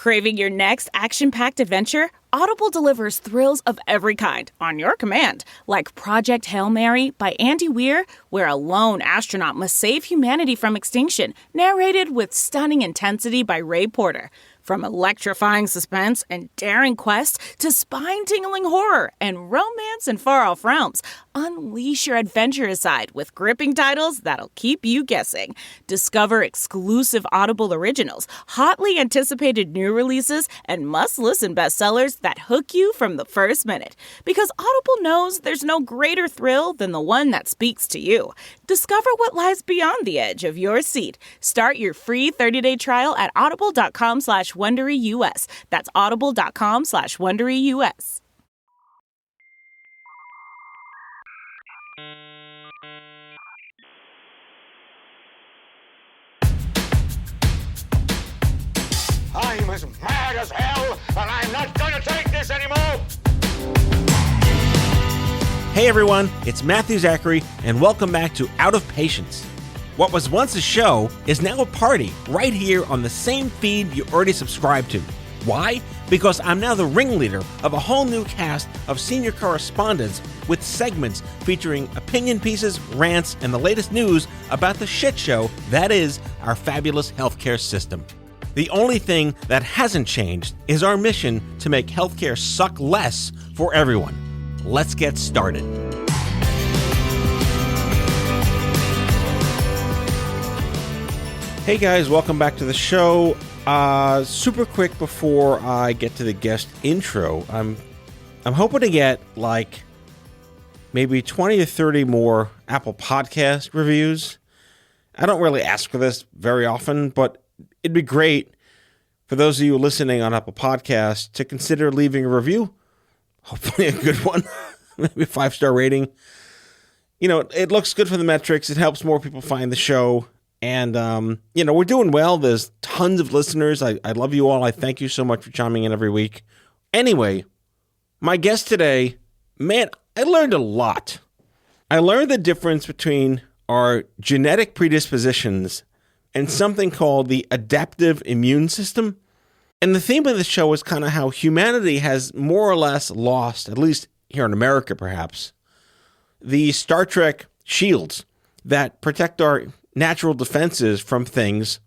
Craving your next action-packed adventure? Audible delivers thrills of every kind on your command, like Project Hail Mary by Andy Weir, where a lone astronaut must save humanity from extinction, narrated with stunning intensity by Ray Porter. From electrifying suspense and daring quest to spine-tingling horror and romance in far-off realms, unleash your adventurous side with gripping titles that'll keep you guessing. Discover exclusive Audible originals, hotly anticipated new releases, and must-listen bestsellers that hook you from the first minute. Because Audible knows there's no greater thrill than the one that speaks to you. Discover what lies beyond the edge of your seat. Start your free 30-day trial at audible.com/WonderyUS. That's audible.com/WonderyUS. I'm as mad as hell, and I'm not gonna take this anymore! Hey everyone, it's Matthew Zachary, and welcome back to Out of Patience. What was once a show is now a party right here on the same feed you already subscribed to. Why? Because I'm now the ringleader of a whole new cast of senior correspondents with segments featuring opinion pieces, rants, and the latest news about the shit show that is our fabulous healthcare system. The only thing that hasn't changed is our mission to make healthcare suck less for everyone. Let's get started. Hey guys, welcome back to the show. Super quick before I get to the guest intro, I'm hoping to get like maybe 20 or 30 more Apple Podcast reviews. I don't really ask for this very often, but it'd be great for those of you listening on Apple Podcasts to consider leaving a review. Hopefully a good one, maybe a 5-star rating. You know, it looks good for the metrics. It helps more people find the show. And, we're doing well. There's tons of listeners. I love you all. I thank you so much for chiming in every week. Anyway, my guest today, man, I learned a lot. I learned the difference between our genetic predispositions and something called the adaptive immune system. And the theme of the show is kind of how humanity has more or less lost, at least here in America perhaps, the Star Trek shields that protect our natural defenses from things,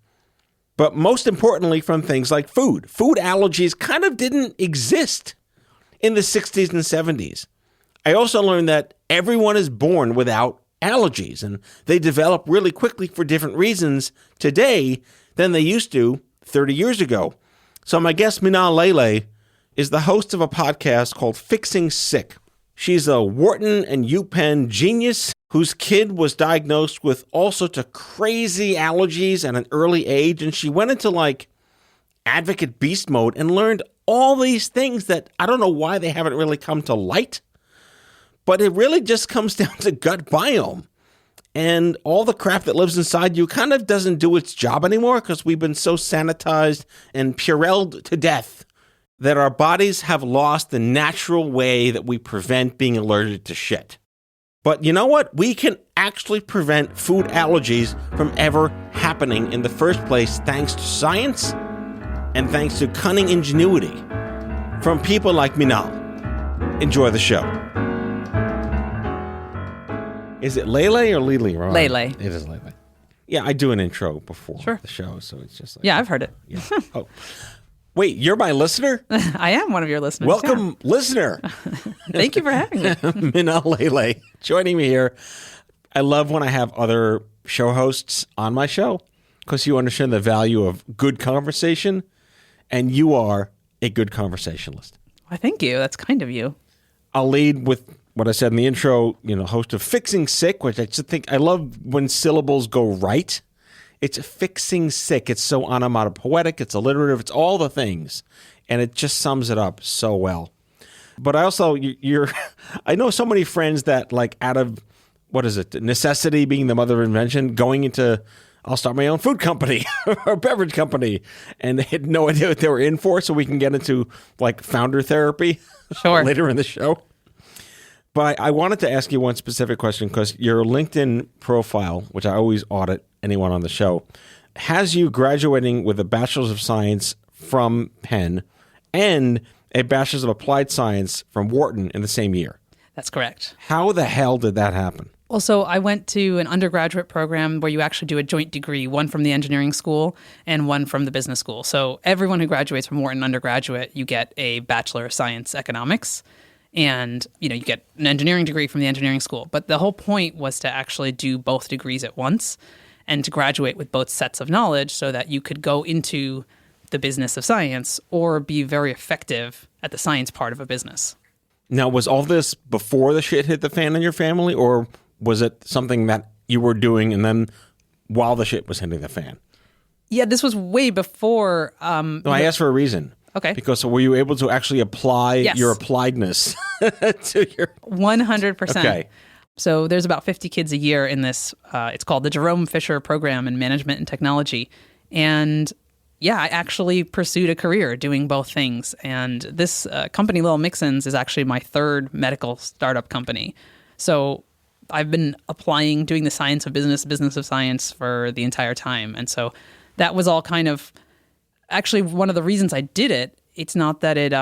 but most importantly from things like food. Food allergies kind of didn't exist in the 60s and 70s. I also learned that everyone is born without allergies, and they develop really quickly for different reasons today than they used to 30 years ago. So my guest, Minal Lele, is the host of a podcast called Fixing Sick. She's a Wharton and UPenn genius whose kid was diagnosed with all sorts of crazy allergies at an early age, and she went into like advocate beast mode and learned all these things that I don't know why they haven't really come to light, but it really just comes down to gut biome. And all the crap that lives inside you kind of doesn't do its job anymore because we've been so sanitized and purelled to death that our bodies have lost the natural way that we prevent being allergic to shit. But you know what? We can actually prevent food allergies from ever happening in the first place thanks to science and thanks to cunning ingenuity from people like Minal. Enjoy the show. Is it Lele or Lele? Right? Lele. It is Lele. Yeah, I do an intro before Sure. the show, so it's just like... Yeah, I've heard it. Yeah. Oh. Wait, you're my listener? I am one of your listeners. Welcome, listener. Thank you for having me. Minal Lele joining me here. I love when I have other show hosts on my show because you understand the value of good conversation, and you are a good conversationalist. Why, thank you. That's kind of you. I'll lead with what I said in the intro, host of Fixing Sick, which I just think I love when syllables go right. It's Fixing Sick. It's so onomatopoetic. It's alliterative. It's all the things. And it just sums it up so well. But I also, I know so many friends that like out of, necessity being the mother of invention, going into, I'll start my own food company or beverage company. And they had no idea what they were in for. So we can get into like founder therapy later in the show. But I wanted to ask you one specific question because your LinkedIn profile, which I always audit anyone on the show, has you graduating with a Bachelor's of Science from Penn and a Bachelor's of Applied Science from Wharton in the same year. That's correct. How the hell did that happen? Well, so I went to an undergraduate program where you actually do a joint degree, one from the engineering school and one from the business school. So everyone who graduates from Wharton undergraduate, you get a Bachelor of Science Economics, and you get an engineering degree from the engineering school. But the whole point was to actually do both degrees at once and to graduate with both sets of knowledge so that you could go into the business of science or be very effective at the science part of a business. Now, was all this before the shit hit the fan in your family, or was it something that you were doing and then while the shit was hitting the fan? Yeah, this was way before. No, I asked for a reason. Okay. Because were you able to actually apply Yes. your appliedness to your... 100%. Okay. So there's about 50 kids a year in this. It's called the Jerome Fisher Program in Management and Technology. And yeah, I actually pursued a career doing both things. And this company, Little Mixins, is actually my third medical startup company. So I've been applying, doing the science of business, business of science for the entire time. And so that was all kind of actually one of the reasons I did it. It's not that it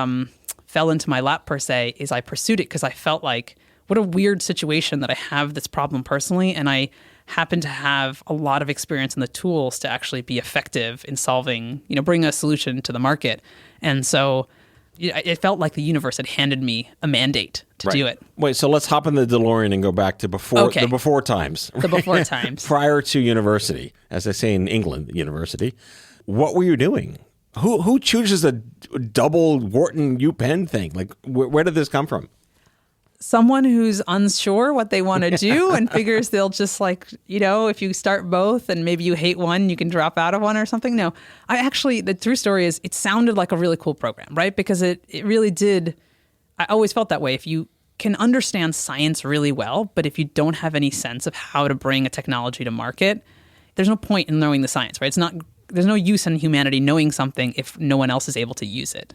fell into my lap per se, is I pursued it because I felt like, what a weird situation that I have this problem personally, and I happen to have a lot of experience in the tools to actually be effective in solving, bring a solution to the market. And so it felt like the universe had handed me a mandate to do it. Wait, so let's hop in the DeLorean and go back to the before times. The before times. Prior to university, as they say in England, university. What were you doing? Who chooses a double Wharton UPenn thing? Like, where did this come from? Someone who's unsure what they want to do and figures they'll just if you start both and maybe you hate one, you can drop out of one or something. No, the true story is it sounded like a really cool program, right? Because it really did. I always felt that way. If you can understand science really well, but if you don't have any sense of how to bring a technology to market, there's no point in knowing the science, right? There's no use in humanity knowing something if no one else is able to use it.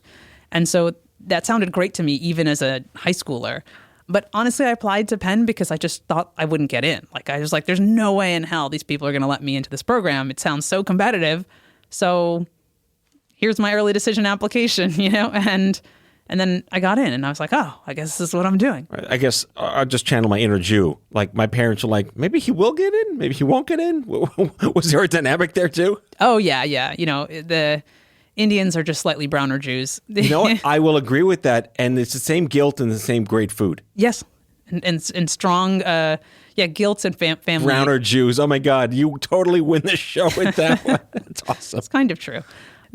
And so that sounded great to me, even as a high schooler. But honestly, I applied to Penn because I just thought I wouldn't get in. I was like, there's no way in hell these people are going to let me into this program. It sounds so competitive. So here's my early decision application, and then I got in and I was like, oh, I guess this is what I'm doing. Right. I guess I'll just channel my inner Jew. Like, my parents were like, maybe he will get in, maybe he won't get in. Was there a dynamic there too? Oh, yeah. The Indians are just slightly browner Jews. You know what? I will agree with that. And it's the same guilt and the same great food. Yes. And strong, guilt and family. Browner Jews. Oh, my God. You totally win the show with that one. It's awesome. It's kind of true.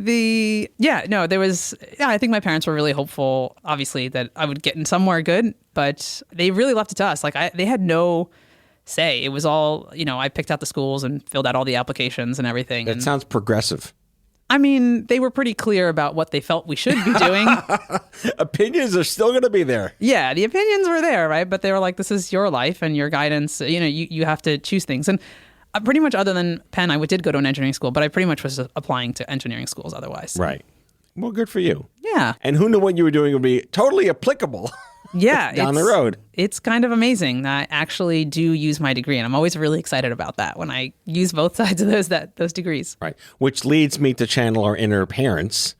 I think my parents were really hopeful, obviously, that I would get in somewhere good, but they really left it to us. They had no say. It was all, I picked out the schools and filled out all the applications and everything. That sounds progressive. I mean, they were pretty clear about what they felt we should be doing. Opinions are still going to be there. Yeah, the opinions were there, right? But they were like, this is your life and your guidance. You have to choose things. And pretty much other than Penn, I did go to an engineering school, but I pretty much was applying to engineering schools otherwise. Right. Well, good for you. Yeah. And who knew what you were doing would be totally applicable. Yeah. down the road. It's kind of amazing that I actually do use my degree. And I'm always really excited about that when I use both sides of those degrees. Right. Which leads me to channel our inner parents.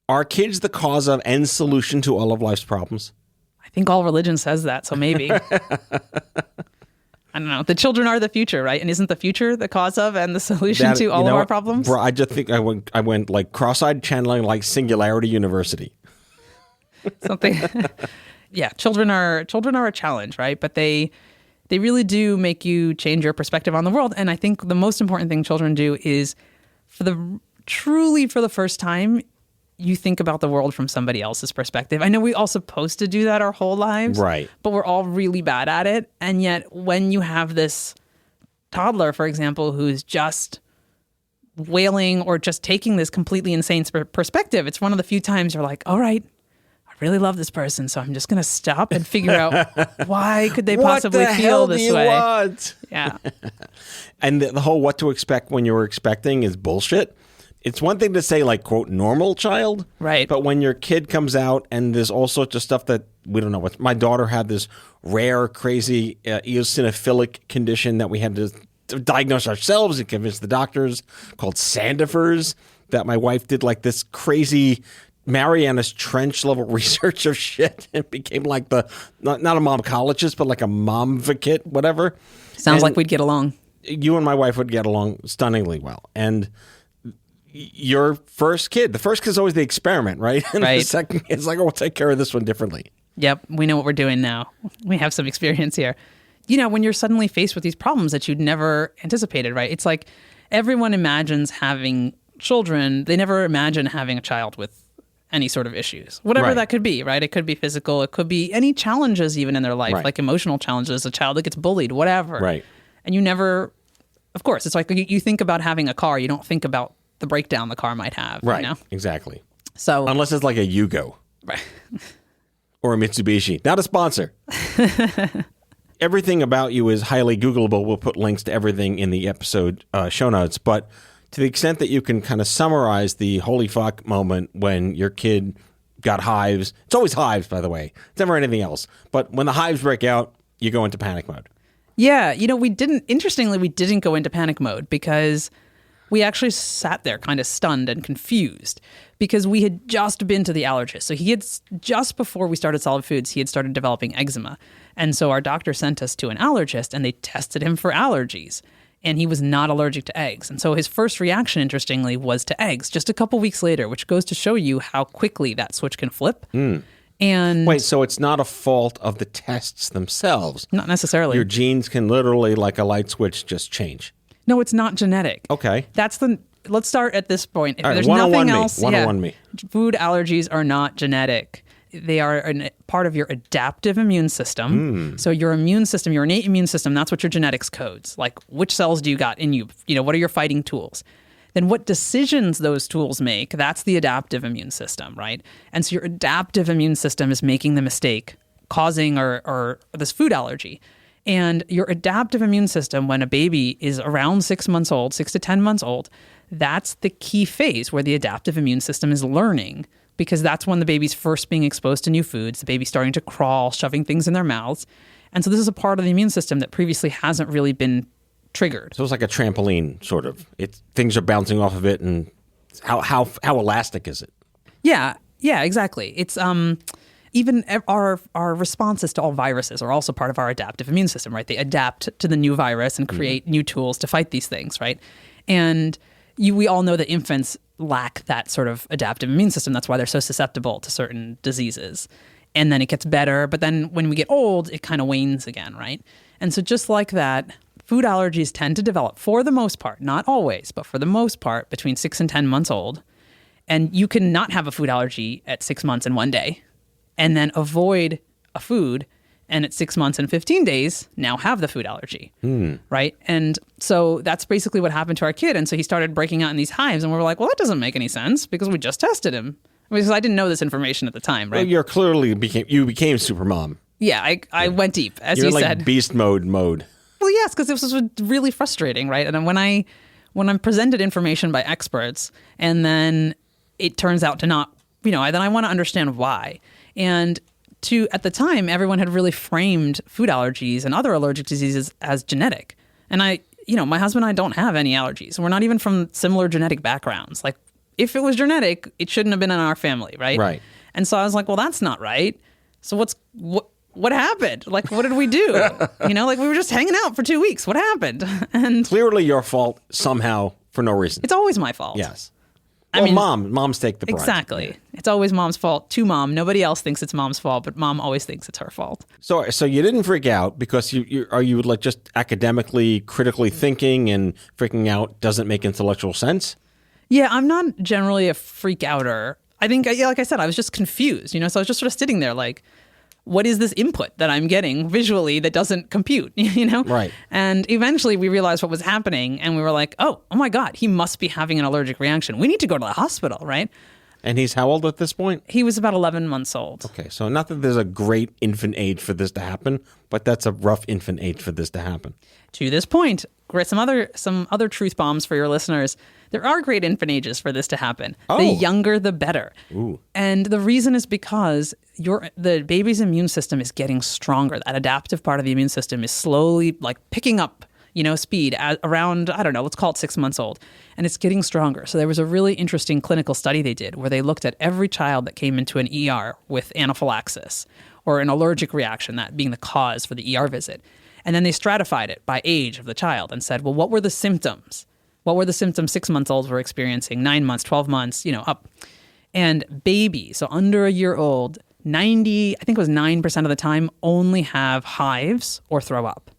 Are kids the cause of and solution to all of life's problems? I think all religion says that, so maybe. I don't know. The children are the future, right? And isn't the future the cause of and the solution to all of our problems? Bro, I just think I went like cross-eyed channeling like Singularity University. Something. Yeah, children are a challenge, right? But they really do make you change your perspective on the world. And I think the most important thing children do is for the first time, you think about the world from somebody else's perspective. I know we're all supposed to do that our whole lives, right? But we're all really bad at it. And yet when you have this toddler, for example, who's just wailing or just taking this completely insane perspective, it's one of the few times you're like, all right, I really love this person, so I'm just going to stop and figure out why could they possibly feel this way. Want? Yeah. And the whole what to expect when you're expecting is bullshit. It's one thing to say, like, quote, normal child. Right. But when your kid comes out and there's all sorts of stuff that we don't know what. My daughter had this rare, crazy eosinophilic condition that we had to diagnose ourselves and convince the doctors called Sandifer's. that my wife did like this crazy Mariana's Trench level research of shit. It became like not a momcologist, but like a momvocate, whatever. Sounds like we'd get along. You and my wife would get along stunningly well. And your first kid, the first kid's always the experiment, right? And Right. the second kid's like, oh, we'll take care of this one differently. Yep, we know what we're doing now. We have some experience here. You know, when you're suddenly faced with these problems that you'd never anticipated, right? It's like everyone imagines having children. They never imagine having a child with any sort of issues, whatever Right. that could be, right? It could be physical. It could be any challenges even in their life, Right. like emotional challenges, a child that gets bullied, whatever. Right. And you never, of course, it's like you think about having a car. You don't think about the breakdown the car might have. Right. You know? Exactly. So, Unless it's like a Yugo right. or a Mitsubishi. Not a sponsor. Everything about you is highly Googleable. We'll put links to everything in the episode show notes. But to the extent that you can kind of summarize the holy fuck moment when your kid got hives. It's always hives, by the way. It's never anything else. But when the hives break out, you go into panic mode. Yeah, you know, we didn't go into panic mode because we actually sat there kind of stunned and confused because we had just been to the allergist. So just before we started Solid Foods, he had started developing eczema. And so our doctor sent us to an allergist and they tested him for allergies. And he was not allergic to eggs. And so his first reaction, interestingly, was to eggs just a couple weeks later, which goes to show you how quickly that switch can flip. And Wait, so it's not a fault of the tests themselves. not necessarily. Your genes can literally, like a light switch, just change. No, it's not genetic. Okay. Let's start at this point. If All right, there's 101 nothing me. else, 101 me. Food allergies are not genetic. They are part of your adaptive immune system. So your immune system, your innate immune system, that's what your genetics codes. Like which cells do you got in you? You know, what are your fighting tools? Then what decisions those tools make, that's the adaptive immune system, right? And so your adaptive immune system is making the mistake, causing or this food allergy. And your adaptive immune system, when a baby is around 6 months old, 6 to 10 months old, that's the key phase where the adaptive immune system is learning, because that's when the baby's first being exposed to new foods, the baby's starting to crawl, shoving things in their mouths. And so this is a part of the immune system that previously hasn't really been triggered. So it's like a trampoline, sort of. Things are bouncing off of it, and how elastic is it? Yeah, exactly. It's even our responses to all viruses are also part of our adaptive immune system, right? They adapt to the new virus and create new tools to fight these things, right? And we all know that infants lack that sort of adaptive immune system. That's why they're so susceptible to certain diseases. And then it gets better, but then when we get old, it kind of wanes again, right? And so just like that, food allergies tend to develop, for the most part, not always, but for the most part, between 6 and 10 months old. And you can not have a food allergy at 6 months and 1 day, and then avoid a food, and at 6 months and 15 days, now have the food allergy, right? And so that's basically what happened to our kid. And so he started breaking out in these hives, and we were like, well, that doesn't make any sense because we just tested him. Because I didn't know this information at the time, right? Well, you became super mom. Yeah, I went deep, as You're you like said. beast mode. Well, yes, because this was really frustrating, right? And when I'm presented information by experts, and then it turns out to not, then I want to understand why. And at the time, everyone had really framed food allergies and other allergic diseases as genetic. And my husband and I don't have any allergies. We're not even from similar genetic backgrounds. Like, if it was genetic, it shouldn't have been in our family, right? Right. And so I was like, well, that's not right. So what happened? Like, what did we do? We were just hanging out for 2 weeks. What happened? And Clearly your fault somehow for no reason. it's always my fault. Yes. I Well, mean, moms take the brunt. Exactly. It's always mom's fault to mom. Nobody else thinks it's mom's fault, but mom always thinks it's her fault. So you didn't freak out because you like just academically, critically thinking and freaking out doesn't make intellectual sense? Yeah, I'm not generally a freak outer. I think, like I said, I was just confused, so I was just sort of sitting there like, what is this input that I'm getting visually that doesn't compute, Right. And eventually we realized what was happening, and we were like, oh my God, he must be having an allergic reaction. We need to go to the hospital, right? And he's how old at this point? He was about 11 months old. Okay, so not that there's a great infant age for this to happen, but that's a rough infant age for this to happen. To this point, some other truth bombs for your listeners. There are great infant ages for this to happen. Oh. The younger, the better. Ooh. And the reason is because the baby's immune system is getting stronger. That adaptive part of the immune system is slowly like picking up speed around, I don't know, let's call it 6 months old. And it's getting stronger. So there was a really interesting clinical study they did where they looked at every child that came into an ER with anaphylaxis or an allergic reaction, that being the cause for the ER visit. And then they stratified it by age of the child and said, well, what were the symptoms? What were the symptoms 6 months olds were experiencing, 9 months, 12 months, up. And babies, so under a year old, 9% of the time only have hives or throw up.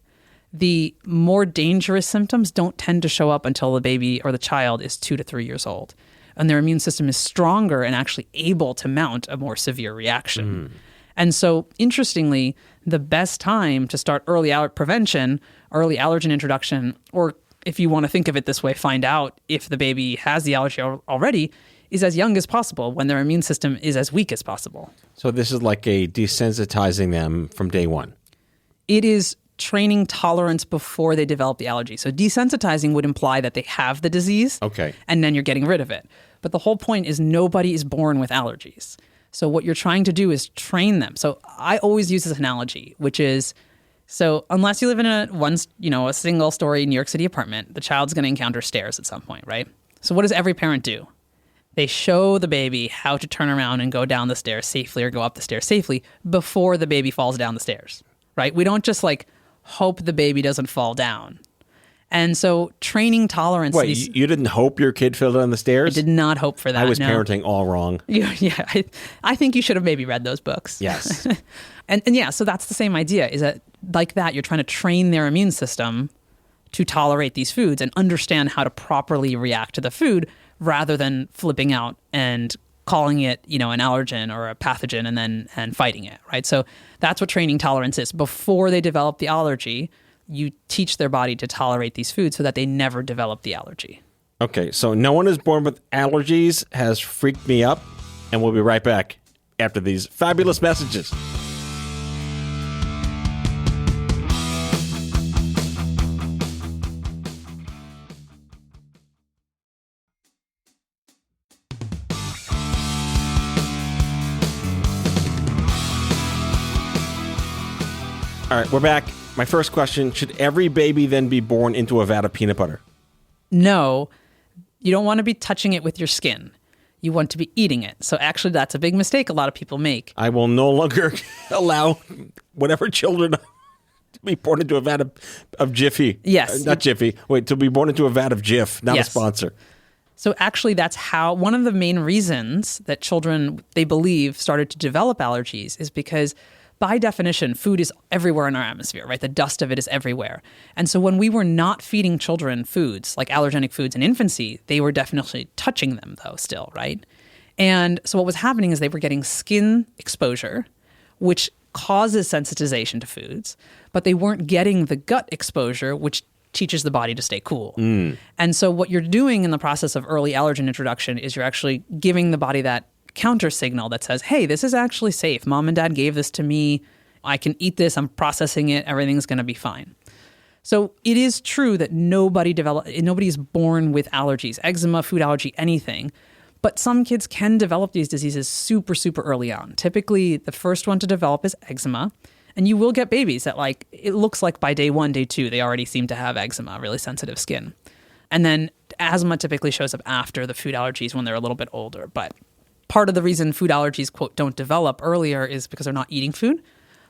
The more dangerous symptoms don't tend to show up until the baby or the child is 2 to 3 years old. And their immune system is stronger and actually able to mount a more severe reaction. And so, interestingly, the best time to start early prevention, early allergen introduction, or if you want to think of it this way, find out if the baby has the allergy already, is as young as possible when their immune system is as weak as possible. So this is like a desensitizing them from day one. It is training tolerance before they develop the allergy. So desensitizing would imply that they have the disease, okay, and then you're getting rid of it. But the whole point is nobody is born with allergies. So what you're trying to do is train them. So I always use this analogy, which is, so unless you live in a single story New York City apartment, the child's going to encounter stairs at some point, right? So what does every parent do? They show the baby how to turn around and go down the stairs safely or go up the stairs safely before the baby falls down the stairs, right? We don't just hope the baby doesn't fall down. And so training tolerance. Wait, you didn't hope your kid fell down the stairs? I did not hope for that. I was parenting all wrong. Yeah, I think you should have maybe read those books. Yes. and yeah, so that's the same idea, is that like that, you're trying to train their immune system to tolerate these foods and understand how to properly react to the food rather than flipping out and calling it, an allergen or a pathogen and fighting it, right? So that's what training tolerance is. Before they develop the allergy, you teach their body to tolerate these foods so that they never develop the allergy. Okay, so no one is born with allergies has freaked me up, and we'll be right back after these fabulous messages. All right, we're back. My first question, should every baby then be born into a vat of peanut butter? No, you don't want to be touching it with your skin. You want to be eating it. So actually, that's a big mistake a lot of people make. I will no longer allow whatever children to be born into a vat of Jiffy. Yes. Not Jiffy. Wait, to be born into a vat of Jif, not yes. a sponsor. So actually, that's how one of the main reasons that children, they believe, started to develop allergies is because by definition, food is everywhere in our atmosphere, right? The dust of it is everywhere. And so when we were not feeding children foods, like allergenic foods in infancy, they were definitely touching them, though, still, right? And so what was happening is they were getting skin exposure, which causes sensitization to foods, but they weren't getting the gut exposure, which teaches the body to stay cool. And so what you're doing in the process of early allergen introduction is you're actually giving the body that counter signal that says, hey, this is actually safe. Mom and dad gave this to me. I can eat this. I'm processing it. Everything's going to be fine. So it is true that nobody is born with allergies, eczema, food allergy, anything. But some kids can develop these diseases super, super early on. Typically, the first one to develop is eczema. And you will get babies that it looks like by day 1, day 2, they already seem to have eczema, really sensitive skin. And then asthma typically shows up after the food allergies when they're a little bit older. But part of the reason food allergies, quote, don't develop earlier is because they're not eating food.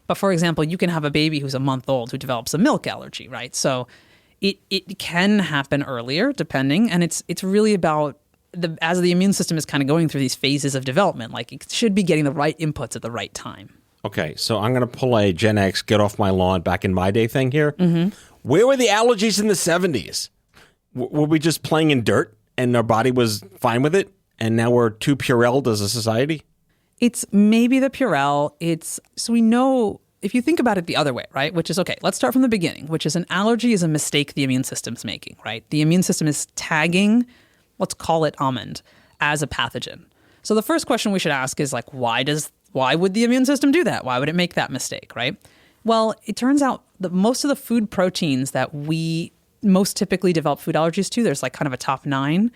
But for example, you can have a baby who's a month old who develops a milk allergy, right? So it can happen earlier, depending. And it's really about, as the immune system is kind of going through these phases of development, it should be getting the right inputs at the right time. Okay, so I'm going to pull a Gen X, get off my lawn, back in my day thing here. Mm-hmm. Where were the allergies in the 70s? Were we just playing in dirt and our body was fine with it? And now we're too Purelled as a society? It's maybe the Purell. So we know, if you think about it the other way, right? Which is, okay, let's start from the beginning, which is an allergy is a mistake the immune system's making, right? The immune system is tagging, let's call it almond, as a pathogen. So the first question we should ask is why would the immune system do that? Why would it make that mistake, right? Well, it turns out that most of the food proteins that we most typically develop food allergies to, there's kind of a top 9.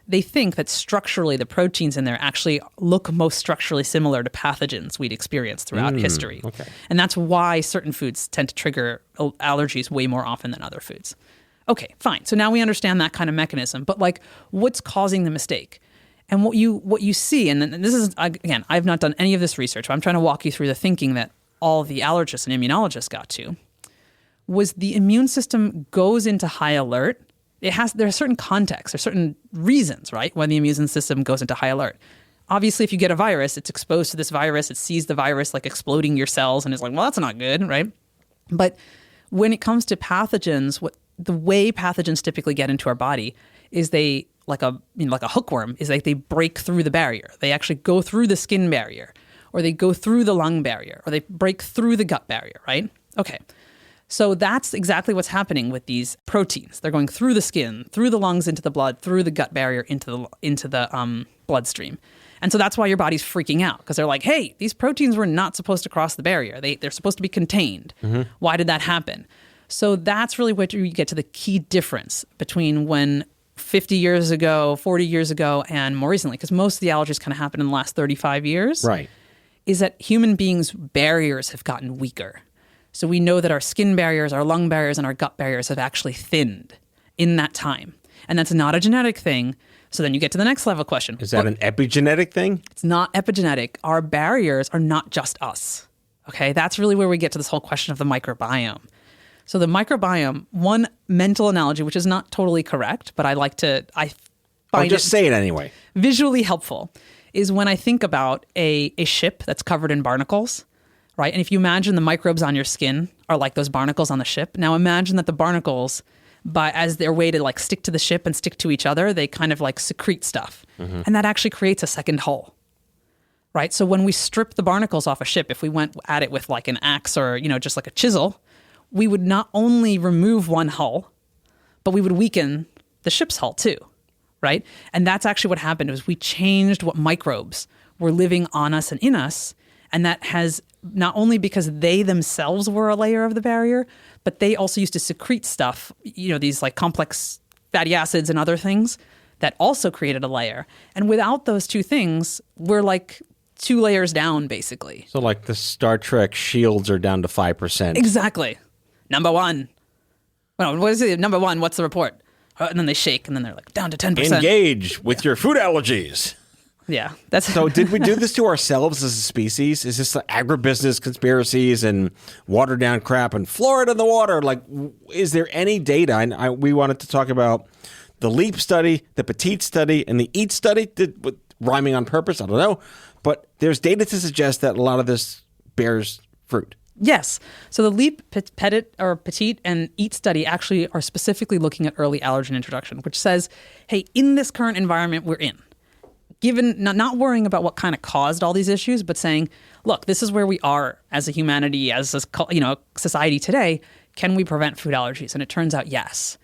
They think that structurally the proteins in there actually look most structurally similar to pathogens we'd experienced throughout history. Okay. And that's why certain foods tend to trigger allergies way more often than other foods. Okay, fine. So now we understand that kind of mechanism, but like what's causing the mistake? And what you see, and this is, again, I've not done any of this research, but I'm trying to walk you through the thinking that all the allergists and immunologists got to, was the immune system goes into high alert. There are certain contexts, there are certain reasons, right, when the immune system goes into high alert. Obviously, if you get a virus, it's exposed to this virus, it sees the virus like exploding your cells, and it's like, well, that's not good, right? But when it comes to pathogens, the way pathogens typically get into our body is they, like a hookworm, is like they break through the barrier. They actually go through the skin barrier, or they go through the lung barrier, or they break through the gut barrier, right? Okay. So that's exactly what's happening with these proteins. They're going through the skin, through the lungs, into the blood, through the gut barrier, into the bloodstream. And so that's why your body's freaking out, because they're like, hey, these proteins were not supposed to cross the barrier. They're supposed to be contained. Mm-hmm. Why did that happen? So that's really what you get to the key difference between when 50 years ago, 40 years ago, and more recently, because most of the allergies kind of happened in the last 35 years. Right. Is that human beings' barriers have gotten weaker. So we know that our skin barriers, our lung barriers, and our gut barriers have actually thinned in that time. And that's not a genetic thing. So then you get to the next level question. Is that an epigenetic thing? It's not epigenetic. Our barriers are not just us. Okay? That's really where we get to this whole question of the microbiome. So the microbiome, one mental analogy, which is not totally correct, but I find just say it anyway. Visually helpful, is when I think about a ship that's covered in barnacles, right? And if you imagine the microbes on your skin are like those barnacles on the ship. Now imagine that the barnacles, as their way to like stick to the ship and stick to each other, they kind of like secrete stuff. Mm-hmm. And that actually creates a second hull, right? So when we strip the barnacles off a ship, if we went at it with like an axe or, just like a chisel, we would not only remove one hull, but we would weaken the ship's hull too, right? And that's actually what happened, was we changed what microbes were living on us and in us. And that has not only because they themselves were a layer of the barrier, but they also used to secrete stuff, these like complex fatty acids and other things that also created a layer. And without those two things, we're like 2 layers down, basically. So like the Star Trek shields are down to 5%. Exactly. Number one. Well, what is it? Number one, what's the report? And then they shake, and then they're like, down to 10%. Engage with your food allergies. Yeah. So did we do this to ourselves as a species? Is this like agribusiness conspiracies and watered down crap and fluoride in the water? Like, is there any data? And we wanted to talk about the LEAP study, the PETITE study, and the EAT study. Rhyming on purpose? I don't know. But there's data to suggest that a lot of this bears fruit. Yes. So the LEAP, PETITE, and EAT study actually are specifically looking at early allergen introduction, which says, hey, in this current environment we're in, given not worrying about what kind of caused all these issues, but saying, look, this is where we are as a humanity, as a society today. Can we prevent food allergies? And it turns out yes.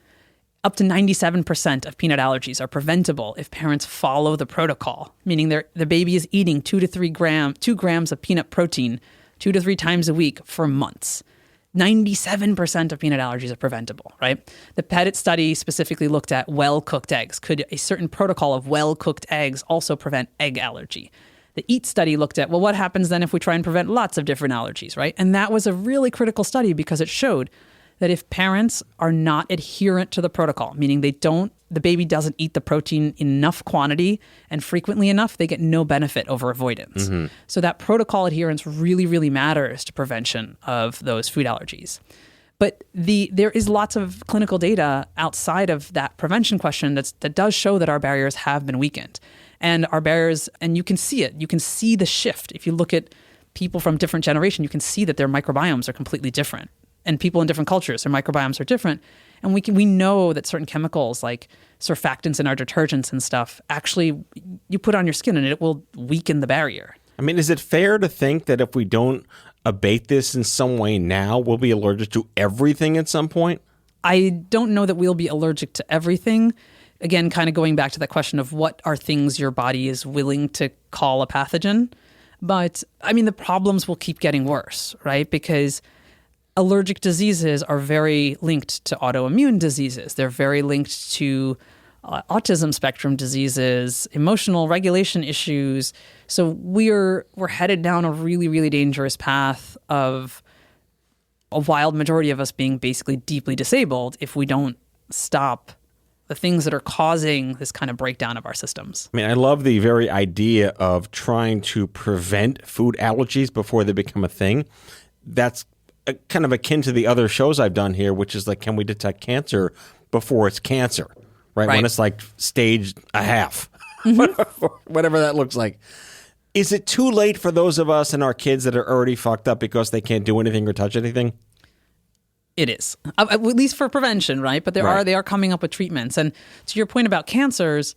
Up to 97% of peanut allergies are preventable if parents follow the protocol, meaning the baby is eating 2 grams of peanut protein 2 to 3 times a week for months. 97% of peanut allergies are preventable, right? The PETITE study specifically looked at well-cooked eggs. Could a certain protocol of well-cooked eggs also prevent egg allergy? The EAT study looked at, well, what happens then if we try and prevent lots of different allergies, right? And that was a really critical study because it showed that if parents are not adherent to the protocol, meaning the baby doesn't eat the protein in enough quantity and frequently enough, they get no benefit over avoidance. Mm-hmm. So that protocol adherence really, really matters to prevention of those food allergies. But there is lots of clinical data outside of that prevention question that does show that our barriers have been weakened. And our barriers, and you can see it, you can see the shift. If you look at people from different generations, you can see that their microbiomes are completely different. And people in different cultures, their microbiomes are different. And we know that certain chemicals like surfactants in our detergents and stuff, actually you put on your skin and it will weaken the barrier. I mean, is it fair to think that if we don't abate this in some way now, we'll be allergic to everything at some point? I don't know that we'll be allergic to everything. Again, kind of going back to that question of what are things your body is willing to call a pathogen. But I mean, the problems will keep getting worse, right? Because allergic diseases are very linked to autoimmune diseases. They're very linked to autism spectrum diseases, emotional regulation issues. So we're headed down a really, really dangerous path of a wild majority of us being basically deeply disabled if we don't stop the things that are causing this kind of breakdown of our systems. I mean, I love the very idea of trying to prevent food allergies before they become a thing. That's kind of akin to the other shows I've done here, which is like, can we detect cancer before it's cancer, right? When it's like stage a half, whatever that looks like. Is it too late for those of us and our kids that are already fucked up because they can't do anything or touch anything? It is, at least for prevention, right? But they are coming up with treatments. And to your point about cancers,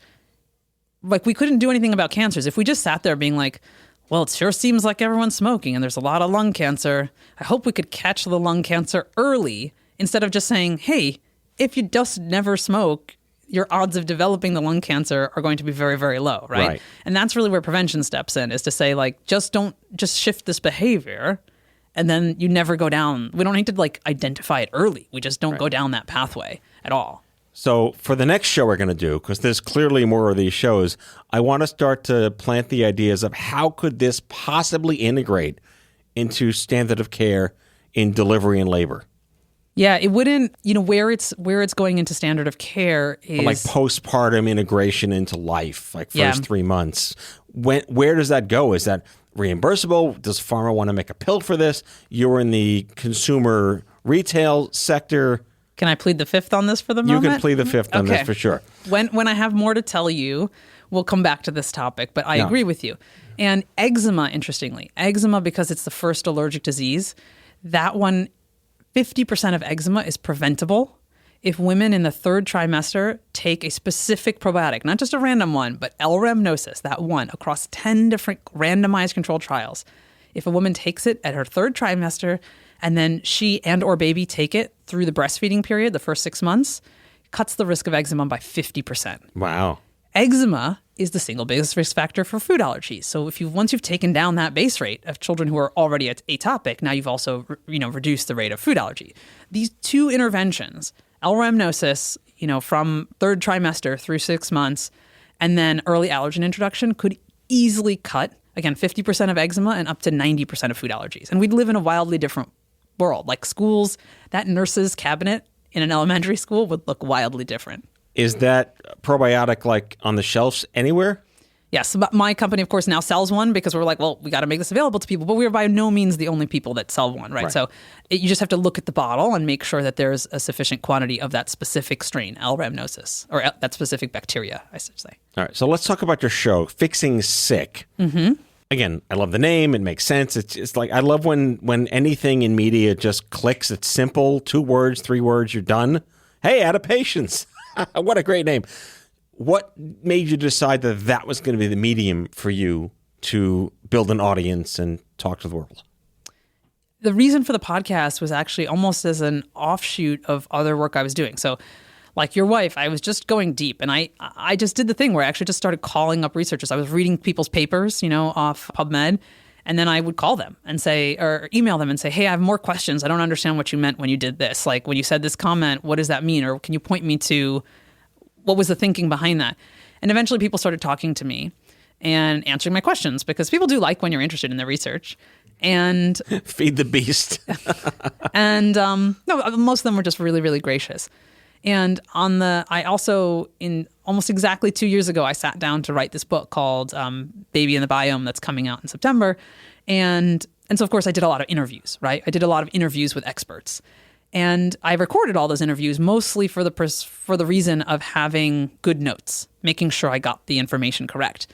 like we couldn't do anything about cancers if we just sat there being like, well, it sure seems like everyone's smoking and there's a lot of lung cancer. I hope we could catch the lung cancer early instead of just saying, hey, if you just never smoke, your odds of developing the lung cancer are going to be very, very low, right? And that's really where prevention steps in, is to say, like, just shift this behavior, and then you never go down. We don't need to, like, identify it early. We just don't go down that pathway at all. So for the next show we're going to do, because there's clearly more of these shows, I want to start to plant the ideas of how could this possibly integrate into standard of care in delivery and labor. Yeah, it wouldn't, where it's going into standard of care is like postpartum integration into life, like first 3 months. Where does that go? Is that reimbursable? Does pharma want to make a pill for this? You're in the consumer retail sector. Can I plead the fifth on this for the moment? You can plead the fifth on this for sure. When I have more to tell you, we'll come back to this topic, but I agree with you. And eczema, interestingly, because it's the first allergic disease, that one, 50% of eczema is preventable if women in the third trimester take a specific probiotic, not just a random one, but L-rhamnosus, that one, across 10 different randomized controlled trials. If a woman takes it at her third trimester and then she and or baby take it through the breastfeeding period, the first 6 months, cuts the risk of eczema by 50%. Wow. Eczema is the single biggest risk factor for food allergies. So once you've taken down that base rate of children who are already atopic, now you've also reduced the rate of food allergy. These two interventions, L-rhamnosus, from third trimester through 6 months, and then early allergen introduction could easily cut, again, 50% of eczema and up to 90% of food allergies. And we'd live in a wildly different world. Like schools, that nurse's cabinet in an elementary school would look wildly different. Is that probiotic like on the shelves anywhere? Yes. But my company, of course, now sells one because we're like, well, we got to make this available to people. But we're by no means the only people that sell one, right? So you just have to look at the bottle and make sure that there's a sufficient quantity of that specific strain, L-rhamnosus, or that specific bacteria, I should say. All right. So let's talk about your show, Fixing Sick. Mm-hmm. Again, I love the name. It makes sense. It's like, I love when anything in media just clicks. It's simple. 2 words, 3 words, you're done. Hey, out of patience. What a great name. What made you decide that that was going to be the medium for you to build an audience and talk to the world? The reason for the podcast was actually almost as an offshoot of other work I was doing. So like your wife, I was just going deep, and I just did the thing where I actually just started calling up researchers. I was reading people's papers, off PubMed, and then I would call them and say, or email them and say, hey, I have more questions. I don't understand what you meant when you did this. Like when you said this comment, what does that mean? Or can you point me to what was the thinking behind that? And eventually people started talking to me and answering my questions, because people do like when you're interested in their research. And feed the beast. And no, most of them were just really, really gracious. And I also, in almost exactly 2 years ago, I sat down to write this book called Baby in the Biome that's coming out in September. And so, of course, I did a lot of interviews, right? I did a lot of interviews with experts. And I recorded all those interviews mostly for the reason of having good notes, making sure I got the information correct.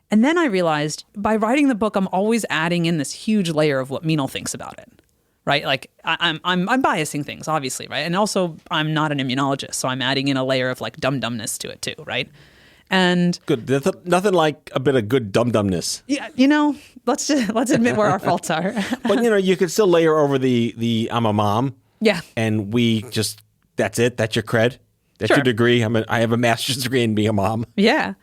And then I realized by writing the book, I'm always adding in this huge layer of what Meenal thinks about it. Right, like I'm biasing things, obviously, right, and also I'm not an immunologist, so I'm adding in a layer of like dum-dumness to it too, right? And good, nothing like a bit of good dum-dumness. Yeah, let's admit where our faults are. But you could still layer over the I'm a mom. Yeah, and that's it. That's your cred. That's your degree. I have a master's degree in being a mom. Yeah.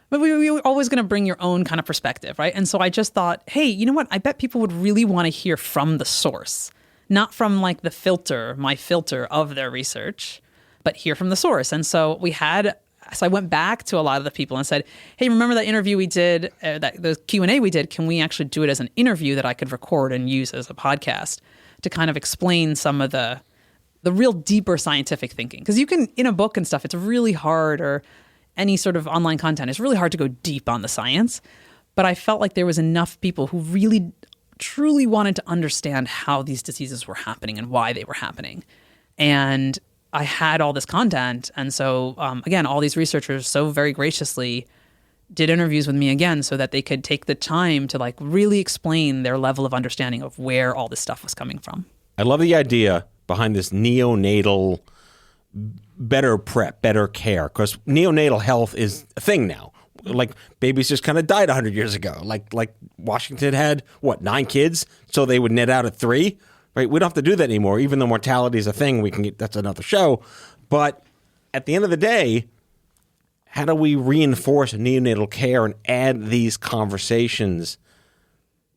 But we were always going to bring your own kind of perspective, right? And so I just thought, hey, you know what? I bet people would really want to hear from the source, not from like my filter of their research, but hear from the source. And so I went back to a lot of the people and said, hey, remember that interview we did, the Q&A we did? Can we actually do it as an interview that I could record and use as a podcast to kind of explain some of the the real deeper scientific thinking. Because you can, in a book and stuff, it's really hard, or any sort of online content, it's really hard to go deep on the science. But I felt like there was enough people who really, truly wanted to understand how these diseases were happening and why they were happening. And I had all this content. And so, again, all these researchers so very graciously did interviews with me again so that they could take the time to like really explain their level of understanding of where all this stuff was coming from. I love the idea behind this neonatal better prep, better care, because neonatal health is a thing now. Like babies just kind of died 100 years ago. Like Washington had, 9 kids? So they would net out at 3, right? We don't have to do that anymore. Even though mortality is a thing, that's another show. But at the end of the day, how do we reinforce neonatal care and add these conversations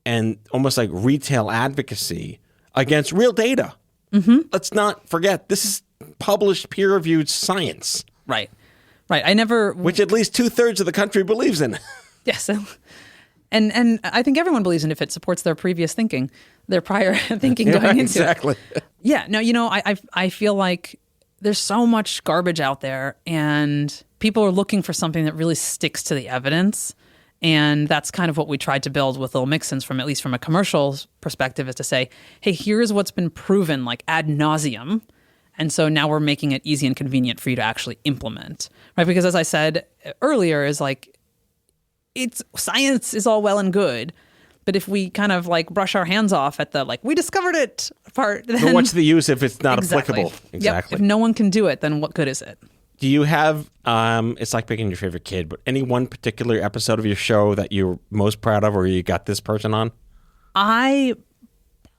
and almost like retail advocacy against real data? Mm-hmm. Let's not forget, this is published peer-reviewed science. Right. Which at least 2/3 of the country believes in. Yes. And I think everyone believes in if it supports their previous thinking, their prior thinking going into exactly. it. Yeah. No, I feel like there's so much garbage out there, and people are looking for something that really sticks to the evidence. And that's kind of what we tried to build with Little Mixins, from at least from a commercial perspective, is to say, hey, here's what's been proven like ad nauseum. And so now we're making it easy and convenient for you to actually implement, right? Because as I said earlier, is like, science is all well and good, but if we kind of like brush our hands off at the like, we discovered it part, then but what's the use if it's not applicable? Exactly. Yep. If no one can do it, then what good is it? Do you have, it's like picking your favorite kid, but any one particular episode of your show that you're most proud of, or you got this person on? I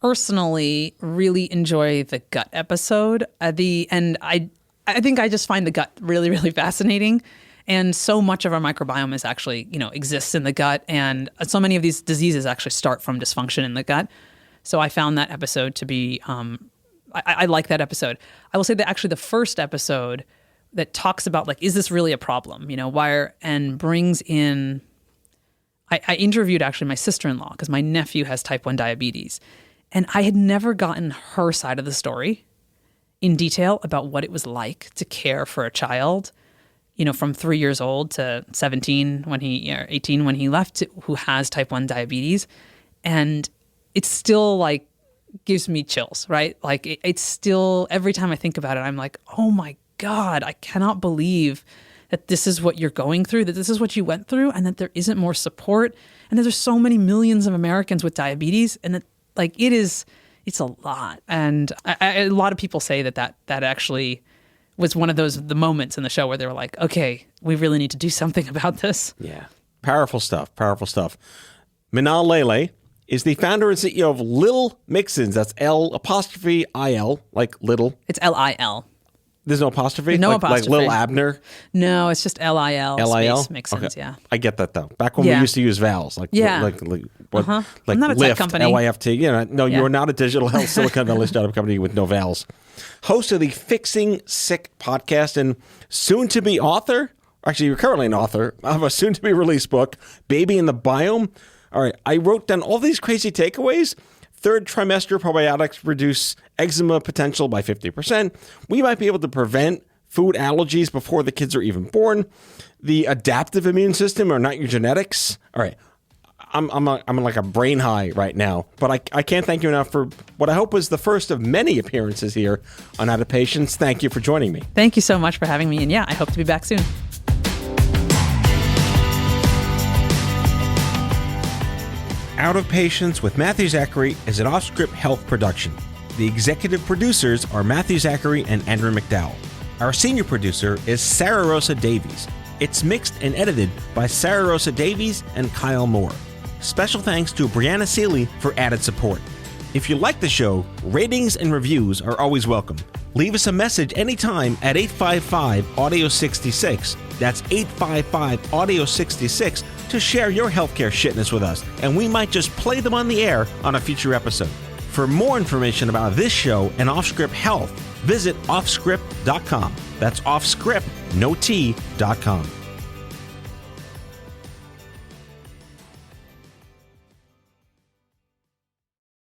personally really enjoy the gut episode. And I think I just find the gut really, really fascinating. And so much of our microbiome is actually, exists in the gut. And so many of these diseases actually start from dysfunction in the gut. So I found that episode to be, I like that episode. I will say that actually the first episode that talks about like, is this really a problem? And brings in, I interviewed actually my sister-in-law because my nephew has type 1 diabetes. And I had never gotten her side of the story in detail about what it was like to care for a child, from 3 years old to 17 or 18 when he left, who has type 1 diabetes. And it's still like gives me chills, right? Like it's still, every time I think about it, I'm like, oh my God, I cannot believe that this is what you're going through, that this is what you went through, and that there isn't more support, and that there's so many millions of Americans with diabetes, and that like it's a lot. And a lot of people say that actually was one of the moments in the show where they were like, okay, we really need to do something about this. Yeah. Powerful stuff. Minal Lele is the founder and CEO of Little Mixins. That's L''IL, like little. It's L-I-L. There's no apostrophe? No like, apostrophe. Like Lil Abner? No, it's just L-I-L. L-I-L? Space Mixins, okay. yeah. I get that, though. Back when we used to use vowels. Like, like I'm not a Lyft, tech company. L-I-F-T. You are not a digital health Silicon Valley startup company with no vowels. Host of the Fixing Sick podcast and soon-to-be author, actually, you're currently an author of a soon-to-be released book, Baby in the Biome. All right, I wrote down all these crazy takeaways. 3rd trimester probiotics reduce eczema potential by 50%. We might be able to prevent food allergies before the kids are even born. The adaptive immune system are not your genetics. All right. I'm like a brain high right now, but I can't thank you enough for what I hope was the first of many appearances here on Out of Patience. Thank you for joining me. Thank you so much for having me. And I hope to be back soon. Out of Patience with Matthew Zachary is an Off-Script Health production. The executive producers are Matthew Zachary and Andrew McDowell. Our senior producer is Sarah Rosa Davies. It's mixed and edited by Sarah Rosa Davies and Kyle Moore. Special thanks to Brianna Seeley for added support. If you like the show, ratings and reviews are always welcome. Leave us a message anytime at 855-AUDIO-66. That's 855-AUDIO-66 to share your healthcare shitness with us, and we might just play them on the air on a future episode. For more information about this show and Off-Script Health, visit offscript.com. That's offscript, no T.com.